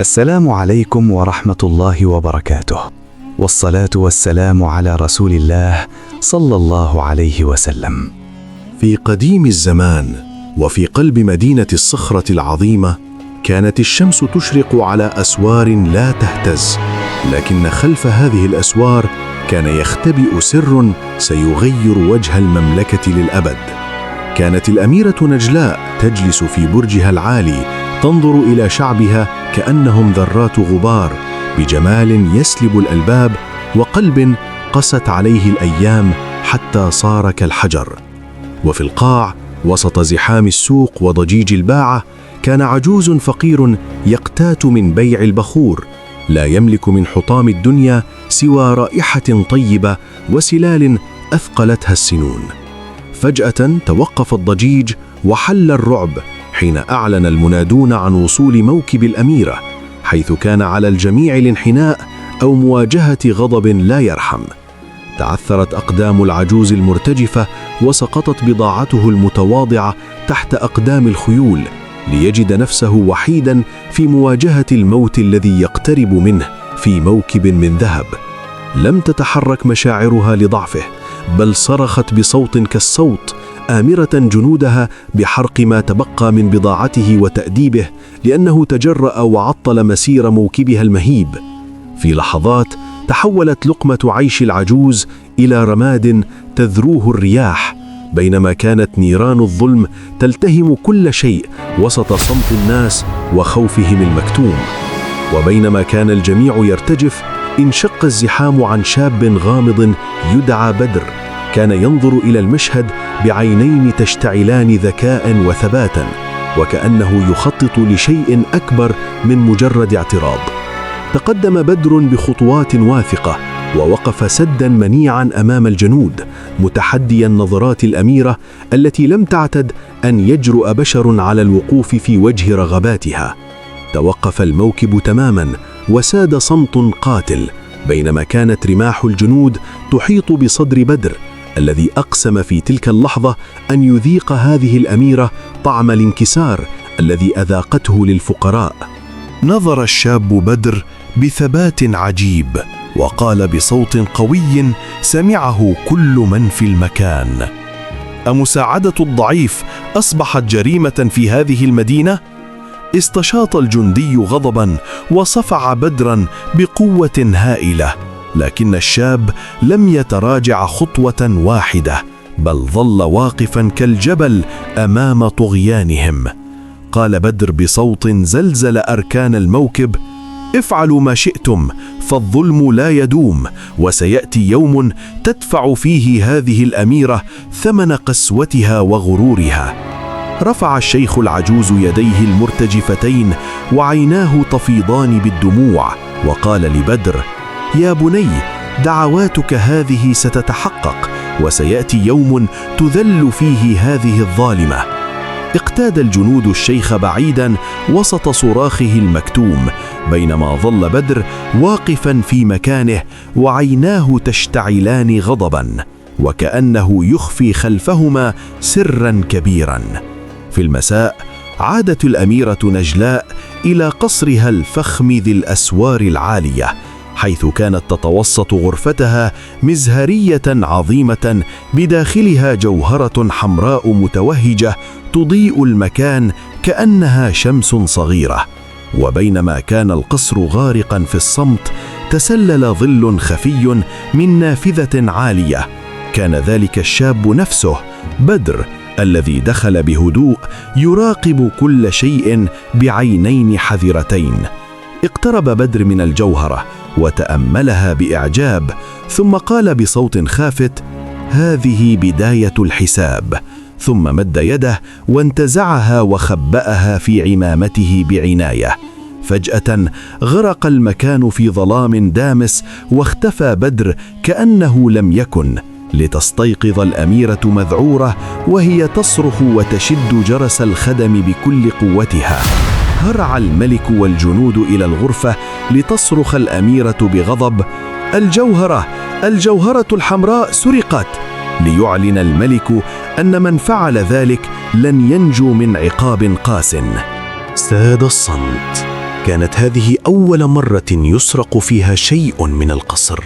السلام عليكم ورحمة الله وبركاته، والصلاة والسلام على رسول الله صلى الله عليه وسلم. في قديم الزمان وفي قلب مدينة الصخرة العظيمة كانت الشمس تشرق على أسوار لا تهتز، لكن خلف هذه الأسوار كان يختبئ سر سيغير وجه المملكة للأبد. كانت الأميرة نجلاء تجلس في برجها العالي تنظر إلى شعبها كأنهم ذرات غبار، بجمال يسلب الألباب وقلب قست عليه الأيام حتى صار كالحجر. وفي القاع وسط زحام السوق وضجيج الباعة كان عجوز فقير يقتات من بيع البخور، لا يملك من حطام الدنيا سوى رائحة طيبة وسلال أثقلتها السنون. فجأة توقف الضجيج وحل الرعب حين أعلن المنادون عن وصول موكب الأميرة، حيث كان على الجميع الانحناء أو مواجهة غضب لا يرحم. تعثرت أقدام العجوز المرتجفة وسقطت بضاعته المتواضعة تحت أقدام الخيول، ليجد نفسه وحيدا في مواجهة الموت الذي يقترب منه في موكب من ذهب. لم تتحرك مشاعرها لضعفه، بل صرخت بصوت كالصوت، آمرة جنودها بحرق ما تبقى من بضاعته وتأديبه، لأنه تجرأ وعطل مسير موكبها المهيب. في لحظات تحولت لقمة عيش العجوز إلى رماد تذروه الرياح، بينما كانت نيران الظلم تلتهم كل شيء وسط صمت الناس وخوفهم المكتوم. وبينما كان الجميع يرتجف، انشق الزحام عن شاب غامض يدعى بدر، كان ينظر إلى المشهد بعينين تشتعلان ذكاء وثباتا، وكأنه يخطط لشيء أكبر من مجرد اعتراض. تقدم بدر بخطوات واثقة ووقف سدا منيعا أمام الجنود، متحديا نظرات الأميرة التي لم تعتد أن يجرؤ بشر على الوقوف في وجه رغباتها. توقف الموكب تماما وساد صمت قاتل، بينما كانت رماح الجنود تحيط بصدر بدر الذي أقسم في تلك اللحظة أن يذيق هذه الأميرة طعم الانكسار الذي أذاقته للفقراء. نظر الشاب بدر بثبات عجيب وقال بصوت قوي سمعه كل من في المكان: أمساعدة الضعيف أصبحت جريمة في هذه المدينة؟ استشاط الجندي غضبا وصفع بدرا بقوة هائلة، لكن الشاب لم يتراجع خطوة واحدة، بل ظل واقفا كالجبل أمام طغيانهم. قال بدر بصوت زلزل أركان الموكب: افعلوا ما شئتم، فالظلم لا يدوم، وسيأتي يوم تدفع فيه هذه الأميرة ثمن قسوتها وغرورها. رفع الشيخ العجوز يديه المرتجفتين وعيناه تفيضان بالدموع، وقال لبدر: يا بني، دعواتك هذه ستتحقق، وسيأتي يوم تذل فيه هذه الظالمة. اقتاد الجنود الشيخ بعيدا وسط صراخه المكتوم، بينما ظل بدر واقفا في مكانه وعيناه تشتعلان غضبا، وكأنه يخفي خلفهما سرا كبيرا. في المساء عادت الأميرة نجلاء إلى قصرها الفخم ذي الأسوار العالية، حيث كانت تتوسط غرفتها مزهرية عظيمة بداخلها جوهرة حمراء متوهجة تضيء المكان كأنها شمس صغيرة. وبينما كان القصر غارقا في الصمت، تسلل ظل خفي من نافذة عالية. كان ذلك الشاب نفسه، بدر، الذي دخل بهدوء يراقب كل شيء بعينين حذرتين. اقترب بدر من الجوهرة وتأملها بإعجاب، ثم قال بصوت خافت: هذه بداية الحساب. ثم مد يده وانتزعها وخبأها في عمامته بعناية. فجأة غرق المكان في ظلام دامس، واختفى بدر كأنه لم يكن، لتستيقظ الأميرة مذعورة وهي تصرخ وتشد جرس الخدم بكل قوتها. هرع الملك والجنود إلى الغرفة لتصرخ الأميرة بغضب: الجوهرة الحمراء سرقت! ليعلن الملك أن من فعل ذلك لن ينجو من عقاب قاس. ساد الصمت، كانت هذه أول مرة يسرق فيها شيء من القصر.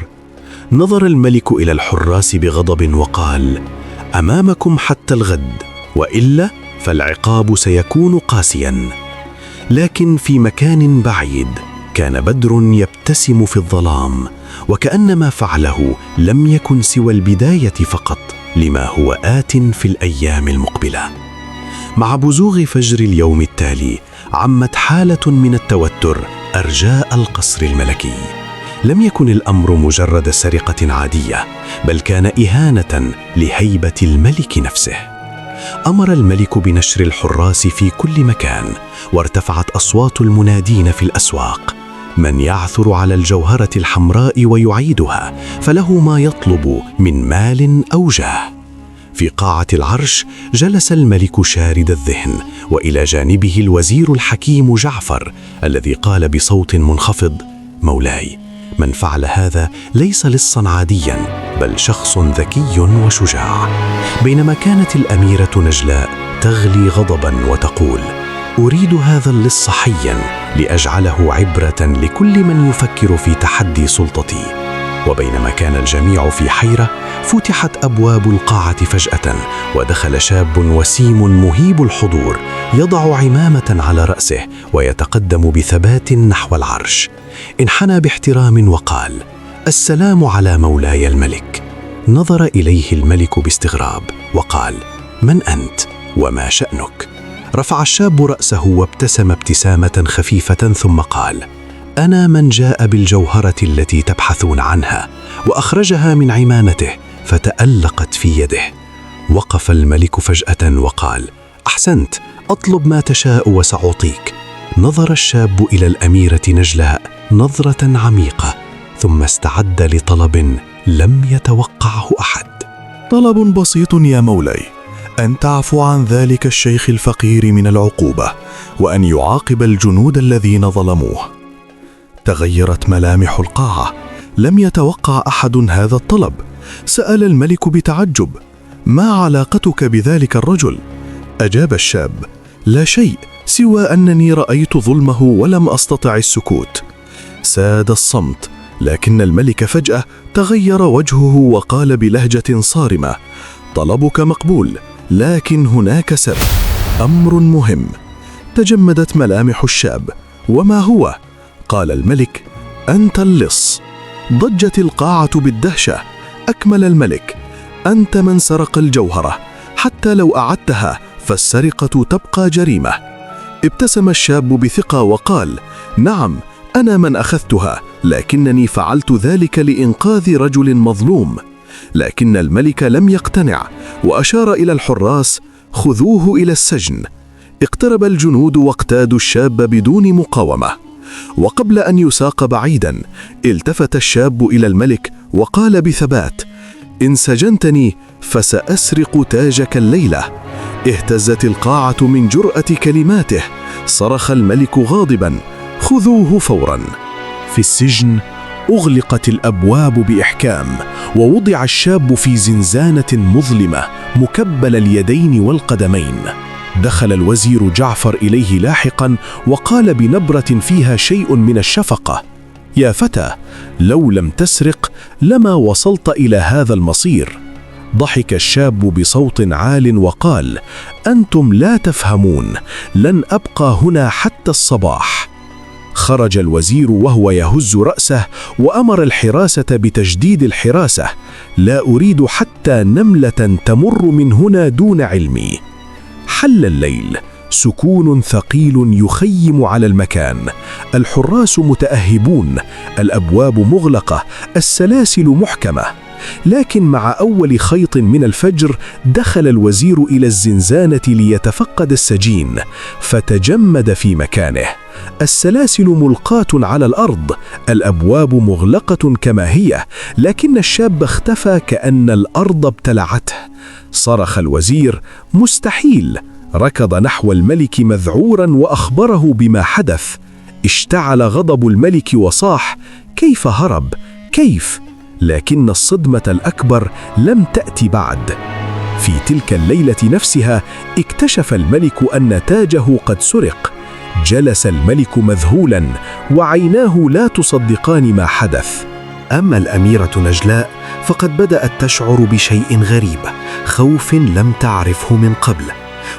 نظر الملك إلى الحراس بغضب وقال: أمامكم حتى الغد، وإلا فالعقاب سيكون قاسيا. لكن في مكان بعيد كان بدر يبتسم في الظلام، وكأن ما فعله لم يكن سوى البداية فقط لما هو آت في الأيام المقبلة. مع بزوغ فجر اليوم التالي عمت حالة من التوتر أرجاء القصر الملكي. لم يكن الأمر مجرد سرقة عادية، بل كان إهانة لهيبة الملك نفسه. أمر الملك بنشر الحراس في كل مكان، وارتفعت أصوات المنادين في الأسواق: من يعثر على الجوهرة الحمراء ويعيدها فله ما يطلب من مال أو جاه. في قاعة العرش جلس الملك شارد الذهن، وإلى جانبه الوزير الحكيم جعفر الذي قال بصوت منخفض: مولاي، من فعل هذا ليس لصا عاديا، بل شخص ذكي وشجاع. بينما كانت الأميرة نجلاء تغلي غضبا وتقول: أريد هذا اللص حيا لأجعله عبرة لكل من يفكر في تحدي سلطتي. وبينما كان الجميع في حيرة، فتحت أبواب القاعة فجأة، ودخل شاب وسيم مهيب الحضور يضع عمامة على رأسه ويتقدم بثبات نحو العرش. انحنى باحترام وقال: السلام على مولاي الملك. نظر إليه الملك باستغراب وقال: من أنت وما شأنك؟ رفع الشاب رأسه وابتسم ابتسامة خفيفة ثم قال: أنا من جاء بالجوهرة التي تبحثون عنها، وأخرجها من عمامته فتألقت في يده. وقف الملك فجأة وقال: أحسنت، أطلب ما تشاء وسأعطيك. نظر الشاب إلى الأميرة نجلاء نظرة عميقة، ثم استعد لطلب لم يتوقعه أحد. طلب بسيط يا مولاي، أن تعفو عن ذلك الشيخ الفقير من العقوبة، وأن يعاقب الجنود الذين ظلموه. تغيرت ملامح القاعة، لم يتوقع أحد هذا الطلب. سأل الملك بتعجب: ما علاقتك بذلك الرجل؟ أجاب الشاب: لا شيء، سوى أنني رأيت ظلمه ولم أستطع السكوت. ساد الصمت، لكن الملك فجأة تغير وجهه وقال بلهجة صارمة: طلبك مقبول، لكن هناك سبب، أمر مهم. تجمدت ملامح الشاب: وما هو؟ قال الملك: أنت اللص. ضجت القاعة بالدهشة. أكمل الملك: أنت من سرق الجوهرة، حتى لو أعدتها فالسرقة تبقى جريمة. ابتسم الشاب بثقة وقال: نعم، أنا من أخذتها، لكنني فعلت ذلك لإنقاذ رجل مظلوم. لكن الملك لم يقتنع، وأشار إلى الحراس: خذوه إلى السجن. اقترب الجنود واقتادوا الشاب بدون مقاومة. وقبل أن يساق بعيدا، التفت الشاب إلى الملك وقال بثبات: إن سجنتني فسأسرق تاجك الليلة. اهتزت القاعة من جرأة كلماته. صرخ الملك غاضبا: خذوه فورا. في السجن أغلقت الأبواب بإحكام، ووضع الشاب في زنزانة مظلمة مكبل اليدين والقدمين. دخل الوزير جعفر إليه لاحقا وقال بنبرة فيها شيء من الشفقة: يا فتى، لو لم تسرق لما وصلت إلى هذا المصير. ضحك الشاب بصوت عال وقال: أنتم لا تفهمون، لن أبقى هنا حتى الصباح. خرج الوزير وهو يهز رأسه، وأمر الحراسة بتجديد الحراسة. لا أريد حتى نملة تمر من هنا دون علمي. حل الليل، سكون ثقيل يخيم على المكان. الحراس متأهبون، الأبواب مغلقة، السلاسل محكمة. لكن مع أول خيط من الفجر دخل الوزير إلى الزنزانة ليتفقد السجين، فتجمد في مكانه. السلاسل ملقاة على الأرض، الأبواب مغلقة كما هي، لكن الشاب اختفى كأن الأرض ابتلعته. صرخ الوزير: مستحيل! ركض نحو الملك مذعورا وأخبره بما حدث. اشتعل غضب الملك وصاح: كيف هرب؟ كيف؟ لكن الصدمة الأكبر لم تأتي بعد. في تلك الليلة نفسها اكتشف الملك أن تاجه قد سرق. جلس الملك مذهولا وعيناه لا تصدقان ما حدث. أما الأميرة نجلاء فقد بدأت تشعر بشيء غريب، خوف لم تعرفه من قبل.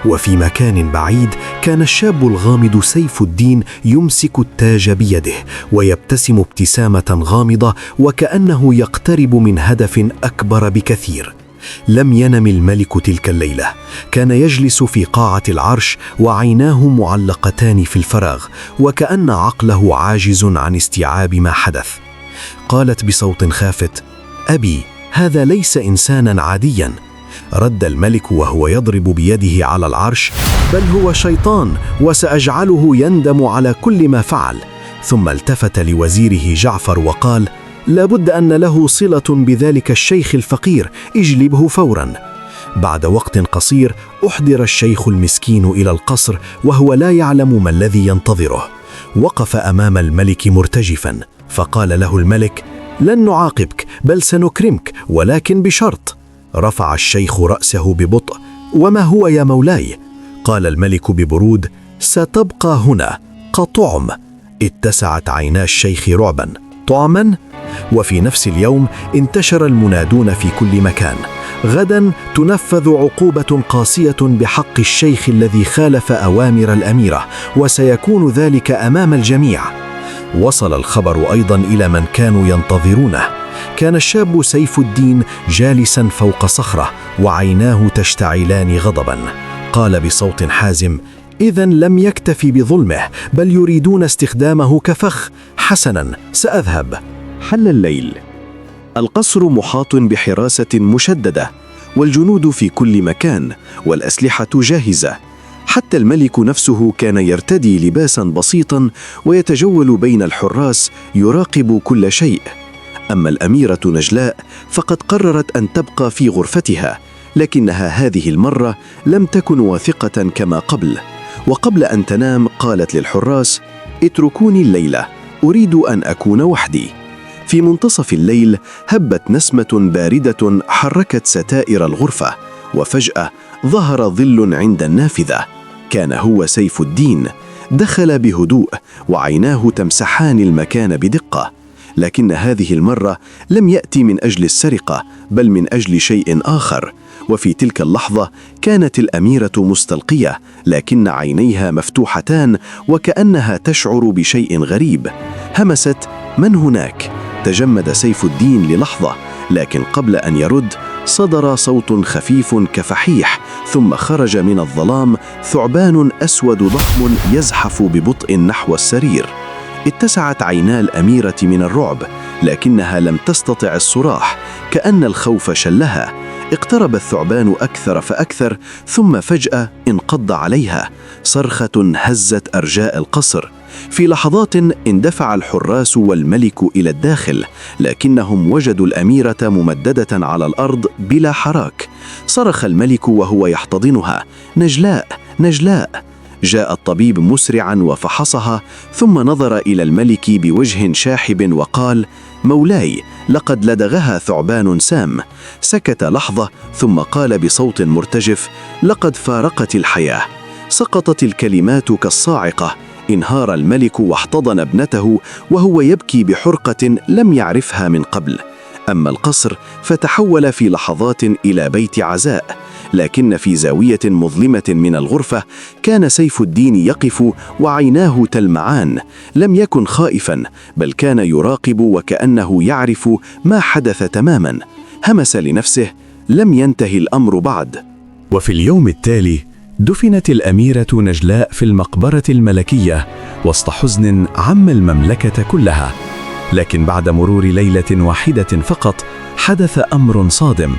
وفي مكان بعيد كان الشاب الغامض سيف الدين يمسك التاج بيده ويبتسم ابتسامة غامضة وكأنه يقترب من هدف أكبر بكثير. لم ينم الملك تلك الليلة، كان يجلس في قاعة العرش وعيناه معلقتان في الفراغ وكأن عقله عاجز عن استيعاب ما حدث. قالت بصوت خافت: أبي، هذا ليس إنسانا عاديا. رد الملك وهو يضرب بيده على العرش: بل هو شيطان، وسأجعله يندم على كل ما فعل. ثم التفت لوزيره جعفر وقال: لابد أن له صلة بذلك الشيخ الفقير، اجلبه فورا. بعد وقت قصير أحضر الشيخ المسكين إلى القصر وهو لا يعلم ما الذي ينتظره. وقف أمام الملك مرتجفا، فقال له الملك: لن نعاقبك، بل سنكرمك، ولكن بشرط. رفع الشيخ رأسه ببطء: وما هو يا مولاي؟ قال الملك ببرود: ستبقى هنا كطعم. اتسعت عينا الشيخ رعبا: طعما؟ وفي نفس اليوم انتشر المنادون في كل مكان: غدا تنفذ عقوبة قاسية بحق الشيخ الذي خالف أوامر الأميرة، وسيكون ذلك أمام الجميع. وصل الخبر أيضا إلى من كانوا ينتظرونه. كان الشاب سيف الدين جالسا فوق صخرة وعيناه تشتعلان غضبا. قال بصوت حازم: إذن لم يكتفي بظلمه، بل يريدون استخدامه كفخ. حسنا، سأذهب. حل الليل. القصر محاط بحراسة مشددة، والجنود في كل مكان، والأسلحة جاهزة. حتى الملك نفسه كان يرتدي لباسا بسيطا ويتجول بين الحراس يراقب كل شيء. أما الأميرة نجلاء فقد قررت أن تبقى في غرفتها، لكنها هذه المرة لم تكن واثقة كما قبل. وقبل أن تنام قالت للحراس: اتركوني الليلة، أريد أن أكون وحدي. في منتصف الليل هبت نسمة باردة حركت ستائر الغرفة، وفجأة ظهر ظل عند النافذة. كان هو سيف الدين. دخل بهدوء وعيناه تمسحان المكان بدقة، لكن هذه المرة لم يأتي من أجل السرقة، بل من أجل شيء آخر. وفي تلك اللحظة كانت الأميرة مستلقية، لكن عينيها مفتوحتان وكأنها تشعر بشيء غريب. همست: من هناك؟ تجمد سيف الدين للحظة، لكن قبل أن يرد صدر صوت خفيف كفحيح، ثم خرج من الظلام ثعبان أسود ضخم يزحف ببطء نحو السرير. اتسعت عينا الأميرة من الرعب، لكنها لم تستطع الصراح، كأن الخوف شلها. اقترب الثعبان أكثر فأكثر، ثم فجأة انقض عليها. صرخة هزت أرجاء القصر. في لحظات اندفع الحراس والملك إلى الداخل، لكنهم وجدوا الأميرة ممددة على الأرض بلا حراك. صرخ الملك وهو يحتضنها: نجلاء، نجلاء! جاء الطبيب مسرعا وفحصها، ثم نظر إلى الملك بوجه شاحب وقال: مولاي، لقد لدغها ثعبان سام. سكت لحظة ثم قال بصوت مرتجف: لقد فارقت الحياة. سقطت الكلمات كالصاعقة. انهار الملك واحتضن ابنته وهو يبكي بحرقة لم يعرفها من قبل. أما القصر فتحول في لحظات إلى بيت عزاء، لكن في زاوية مظلمة من الغرفة كان سيف الدين يقف وعيناه تلمعان. لم يكن خائفا، بل كان يراقب وكأنه يعرف ما حدث تماما. همس لنفسه: لم ينتهي الأمر بعد. وفي اليوم التالي دفنت الأميرة نجلاء في المقبرة الملكية وسط حزن عم المملكة كلها. لكن بعد مرور ليلة واحدة فقط حدث أمر صادم.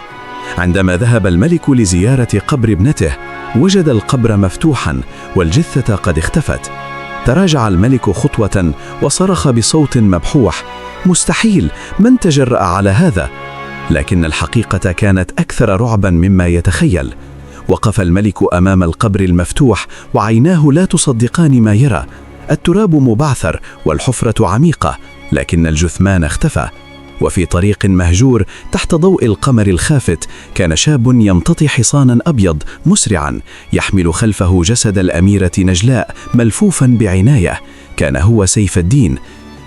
عندما ذهب الملك لزيارة قبر ابنته وجد القبر مفتوحا والجثة قد اختفت. تراجع الملك خطوة وصرخ بصوت مبحوح: مستحيل، من تجرأ على هذا؟ لكن الحقيقة كانت أكثر رعبا مما يتخيل. وقف الملك أمام القبر المفتوح وعيناه لا تصدقان ما يرى. التراب مبعثر والحفرة عميقة، لكن الجثمان اختفى. وفي طريق مهجور تحت ضوء القمر الخافت كان شاب يمتطي حصانا أبيض مسرعا يحمل خلفه جسد الأميرة نجلاء ملفوفا بعناية. كان هو سيف الدين.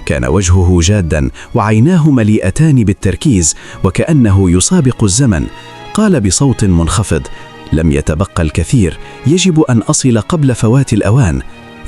كان وجهه جادا وعيناه مليئتان بالتركيز وكأنه يسابق الزمن. قال بصوت منخفض: لم يتبقى الكثير، يجب أن أصل قبل فوات الأوان.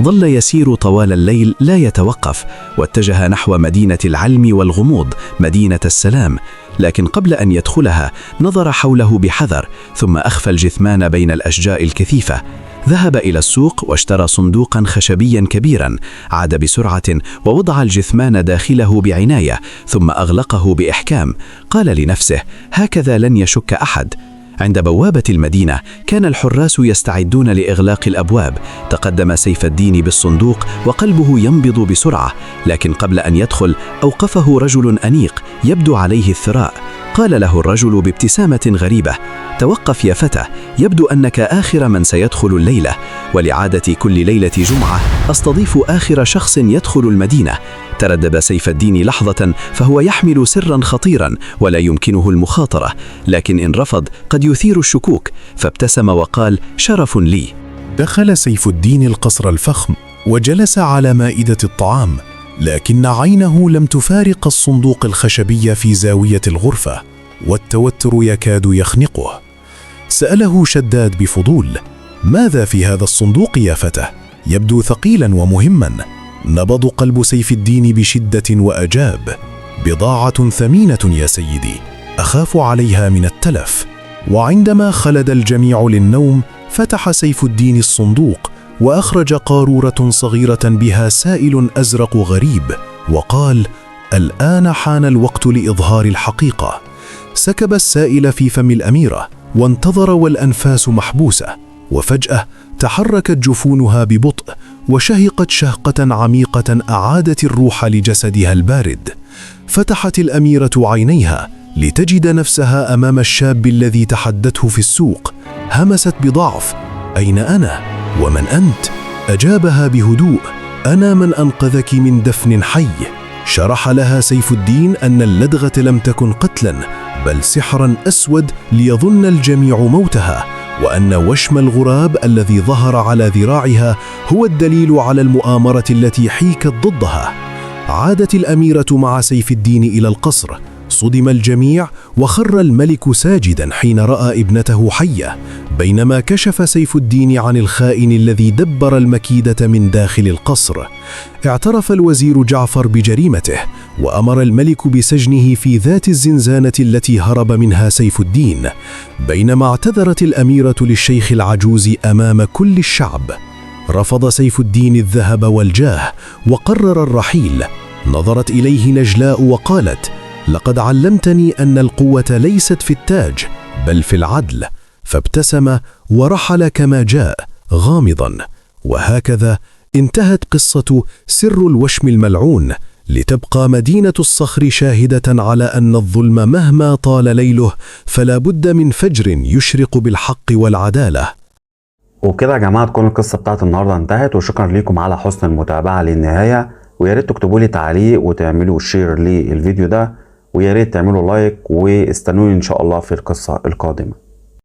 ظل يسير طوال الليل لا يتوقف، واتجه نحو مدينة العلم والغموض، مدينة السلام. لكن قبل أن يدخلها نظر حوله بحذر، ثم أخفى الجثمان بين الأشجار الكثيفة. ذهب إلى السوق واشترى صندوقا خشبيا كبيرا. عاد بسرعة ووضع الجثمان داخله بعناية، ثم أغلقه بإحكام. قال لنفسه: هكذا لن يشك أحد. عند بوابة المدينة كان الحراس يستعدون لإغلاق الأبواب. تقدم سيف الدين بالصندوق وقلبه ينبض بسرعة، لكن قبل أن يدخل أوقفه رجل أنيق يبدو عليه الثراء. قال له الرجل بابتسامة غريبة: توقف يا فتى، يبدو أنك آخر من سيدخل الليلة، ولعادة كل ليلة جمعة أستضيف آخر شخص يدخل المدينة. تردد سيف الدين لحظة، فهو يحمل سرا خطيرا ولا يمكنه المخاطرة، لكن إن رفض قد يثير الشكوك، فابتسم وقال: شرف لي. دخل سيف الدين القصر الفخم وجلس على مائدة الطعام، لكن عينه لم تفارق الصندوق الخشبي في زاوية الغرفة، والتوتر يكاد يخنقه. سأله شداد بفضول: ماذا في هذا الصندوق يا فتى؟ يبدو ثقيلا ومهما. نبض قلب سيف الدين بشدة وأجاب: بضاعة ثمينة يا سيدي، أخاف عليها من التلف. وعندما خلد الجميع للنوم فتح سيف الدين الصندوق وأخرج قارورة صغيرة بها سائل أزرق غريب، وقال: الآن حان الوقت لإظهار الحقيقة. سكب السائل في فم الأميرة وانتظر والأنفاس محبوسة، وفجأة تحركت جفونها ببطء وشهقت شهقة عميقة أعادت الروح لجسدها البارد. فتحت الأميرة عينيها لتجد نفسها أمام الشاب الذي تحدته في السوق. همست بضعف: أين أنا؟ ومن أنت؟ أجابها بهدوء: أنا من أنقذك من دفن حي. شرح لها سيف الدين أن اللدغة لم تكن قتلا، بل سحرا أسود ليظن الجميع موتها، وأن وشم الغراب الذي ظهر على ذراعها هو الدليل على المؤامرة التي حيكت ضدها. عادت الأميرة مع سيف الدين إلى القصر. صدم الجميع وخر الملك ساجدا حين رأى ابنته حية، بينما كشف سيف الدين عن الخائن الذي دبر المكيدة من داخل القصر. اعترف الوزير جعفر بجريمته، وأمر الملك بسجنه في ذات الزنزانة التي هرب منها سيف الدين، بينما اعتذرت الأميرة للشيخ العجوز أمام كل الشعب. رفض سيف الدين الذهب والجاه وقرر الرحيل. نظرت إليه نجلاء وقالت: لقد علمتني أن القوة ليست في التاج بل في العدل. فابتسم ورحل كما جاء غامضا. وهكذا انتهت قصة سر الوشم الملعون، لتبقى مدينة الصخر شاهدة على أن الظلم مهما طال ليله فلا بد من فجر يشرق بالحق والعدالة. وبكده يا جماعة تكون القصة بتاعت النهاردة انتهت، وشكرا لكم على حسن المتابعة للنهاية. ويا ريت تكتبوا لي تعليق وتعملوا شير للفيديو ده، ويا ريت تعملوا لايك، واستنوني ان شاء الله في القصة القادمة.